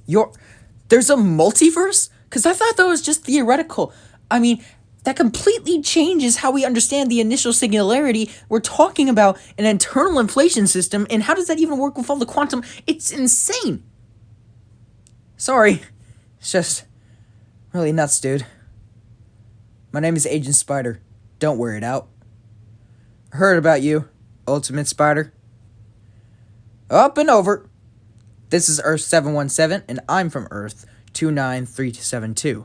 You're there's a multiverse? Because I thought that was just theoretical. I mean, that completely changes how we understand the initial singularity. We're talking about an internal inflation system, and how does that even work with all the quantum? It's insane. Sorry. It's just really nuts, dude. My name is Agent Spider. Don't wear it out. I heard about you, Ultimate Spider. Up and over. This is Earth 717, and I'm from Earth 29372.